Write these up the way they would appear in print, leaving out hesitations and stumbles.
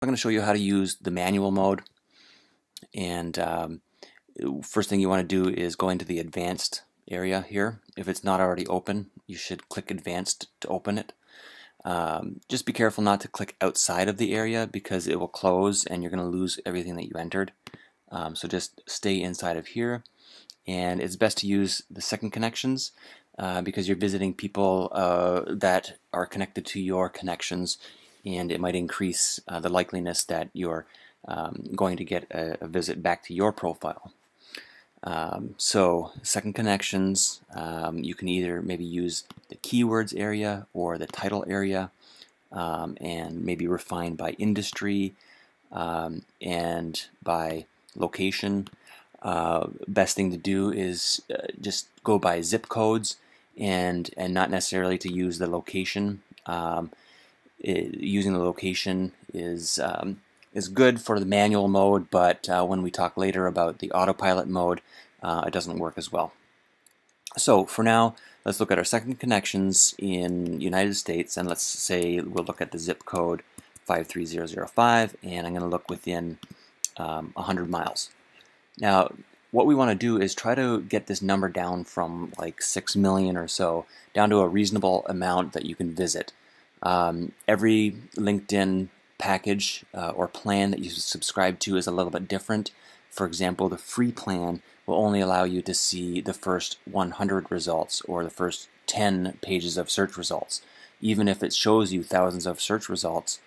I'm going to show you how to use the manual mode. And first thing you want to do is go into the advanced area here. If it's not already open, you should click advanced to open it. Just be careful not to click outside of the area because it will close and you're going to lose everything that you entered. So just stay inside of here. And it's best to use the second connections because you're visiting people that are connected to your connections, and it might increase the likeliness that you're going to get a visit back to your profile. So second connections, you can either maybe use the keywords area or the title area, and maybe refine by industry and by location. Best thing to do is just go by zip codes and not necessarily to use the location. Using the location is good for the manual mode, but when we talk later about the autopilot mode, it doesn't work as well. So for now, let's look at our second connections in United States, and let's say we'll look at the zip code 53005, and I'm going to look within 100 miles. Now, what we want to do is try to get this number down from like 6 million or so down to a reasonable amount that you can visit. Every LinkedIn package or plan that you subscribe to is a little bit different. For example, the free plan will only allow you to see the first 100 results or the first 10 pages of search results. Even if it shows you thousands of search results,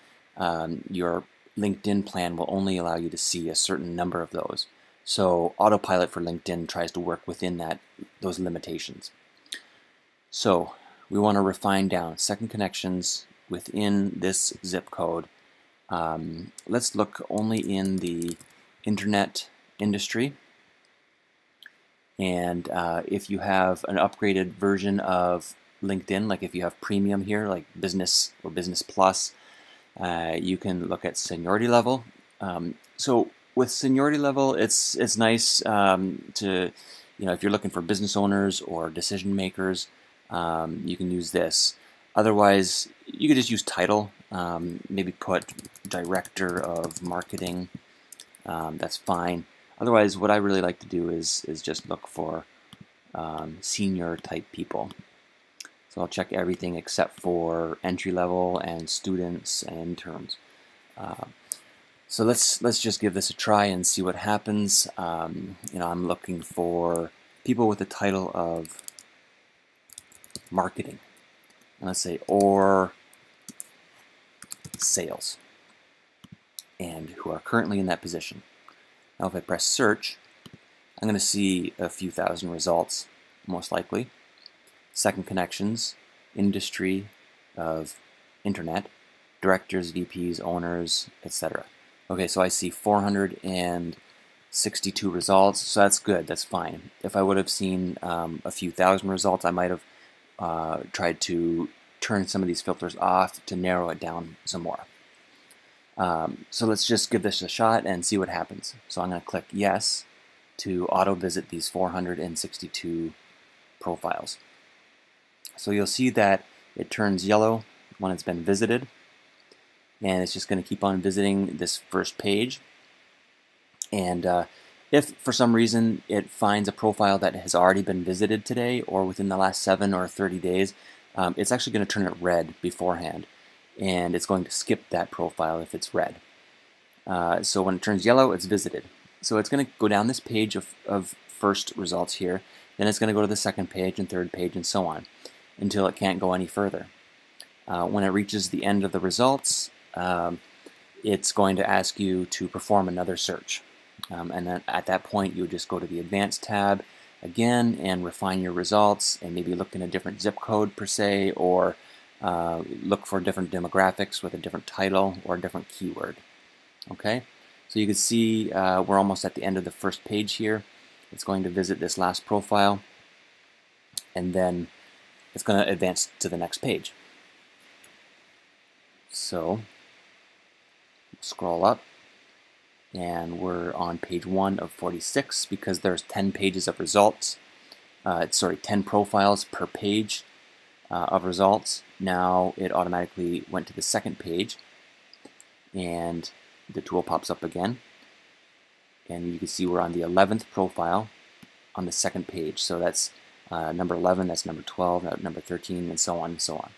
your LinkedIn plan will only allow you to see a certain number of those. So Autopilot for LinkedIn tries to work within those limitations. So we want to refine down second connections within this zip code. Let's look only in the internet industry. And if you have an upgraded version of LinkedIn, like if you have premium here, like business or business plus, you can look at seniority level. So with seniority level, it's nice to, if you're looking for business owners or decision makers, you can use this. Otherwise, you could just use title. Maybe put director of marketing. That's fine. Otherwise, what I really like to do is just look for senior type people. So I'll check everything except for entry level and students and interns. So let's just give this a try and see what happens. I'm looking for people with the title of marketing. And let's say or sales, and who are currently in that position. Now if I press search, I'm going to see a few thousand results, most likely. Second connections, industry of internet, directors, VPs, owners, etc. Okay, so I see 462 results, so that's good, that's fine. If I would have seen a few thousand results, I might have tried to turn some of these filters off to narrow it down some more. So let's just give this a shot and see what happens. So I'm going to click yes to auto visit these 462 profiles. So you'll see that it turns yellow when it's been visited, and it's just going to keep on visiting this first page. And if for some reason it finds a profile that has already been visited today or within the last 7 or 30 days, it's actually going to turn it red beforehand, and it's going to skip that profile if it's red. So when it turns yellow, it's visited. So it's going to go down this page of first results here, then it's going to go to the second page and third page and so on until it can't go any further. When it reaches the end of the results, it's going to ask you to perform another search. And then at that point, you would just go to the Advanced tab again and refine your results and maybe look in a different zip code per se, or look for different demographics with a different title or a different keyword. Okay, so you can see we're almost at the end of the first page here. It's going to visit this last profile, and then it's going to advance to the next page. So scroll up, and we're on page 1 of 46 because there's 10 pages of results. 10 profiles per page of results. Now it automatically went to the second page, and the tool pops up again, and you can see we're on the 11th profile on the second page. So that's number 11, that's number 12, number 13, and so on and so on.